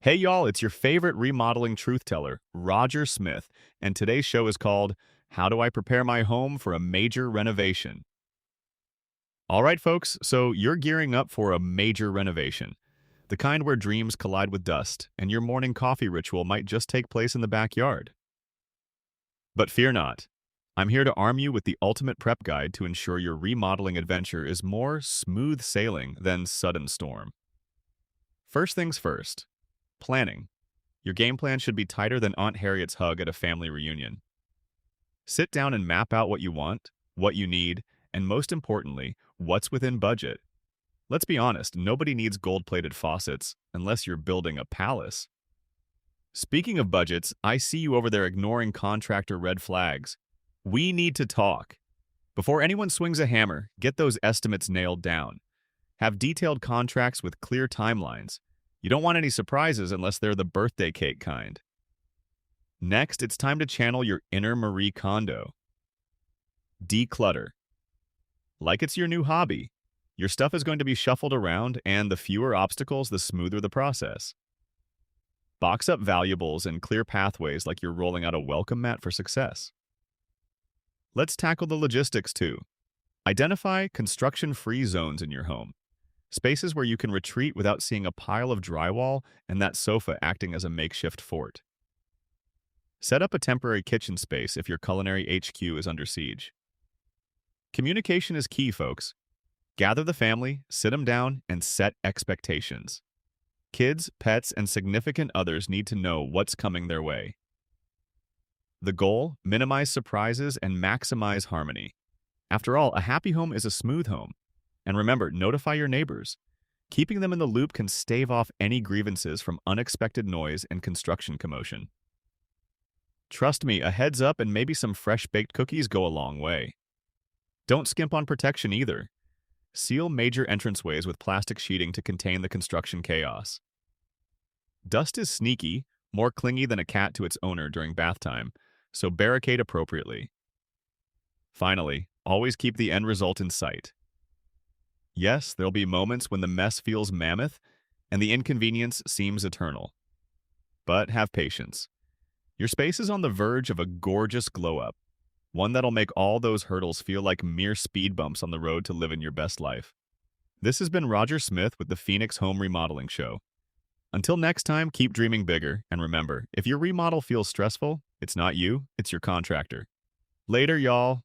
Hey y'all, it's your favorite remodeling truth teller, Roger Smith, and today's show is called How Do I Prepare My Home for a Major Renovation? All right, folks, so you're gearing up for a major renovation, the kind where dreams collide with dust, and your morning coffee ritual might just take place in the backyard. But fear not. I'm here to arm you with the ultimate prep guide to ensure your remodeling adventure is more smooth sailing than sudden storm. First things first, planning. Your game plan should be tighter than Aunt Harriet's hug at a family reunion. Sit down and map out what you want, what you need, and most importantly, what's within budget. Let's be honest, nobody needs gold-plated faucets unless you're building a palace. Speaking of budgets, I see you over there ignoring contractor red flags. We need to talk. Before anyone swings a hammer, get those estimates nailed down. Have detailed contracts with clear timelines. You don't want any surprises unless they're the birthday cake kind. Next, it's time to channel your inner Marie Kondo. Declutter. Like it's your new hobby. Your stuff is going to be shuffled around, and the fewer obstacles, the smoother the process. Box up valuables and clear pathways like you're rolling out a welcome mat for success. Let's tackle the logistics too. Identify construction-free zones in your home. Spaces where you can retreat without seeing a pile of drywall and that sofa acting as a makeshift fort. Set up a temporary kitchen space if your culinary HQ is under siege. Communication is key, folks. Gather the family, sit them down, and set expectations. Kids, pets, and significant others need to know what's coming their way. The goal: minimize surprises and maximize harmony. After all, a happy home is a smooth home. And remember, notify your neighbors. Keeping them in the loop can stave off any grievances from unexpected noise and construction commotion. Trust me, a heads up and maybe some fresh-baked cookies go a long way. Don't skimp on protection either. Seal major entranceways with plastic sheeting to contain the construction chaos. Dust is sneaky, more clingy than a cat to its owner during bath time, so barricade appropriately. Finally, always keep the end result in sight. Yes, there'll be moments when the mess feels mammoth and the inconvenience seems eternal. But have patience. Your space is on the verge of a gorgeous glow-up, one that'll make all those hurdles feel like mere speed bumps on the road to living your best life. This has been Roger Smith with the Phoenix Home Remodeling Show. Until next time, keep dreaming bigger, and remember, if your remodel feels stressful, it's not you, it's your contractor. Later, y'all.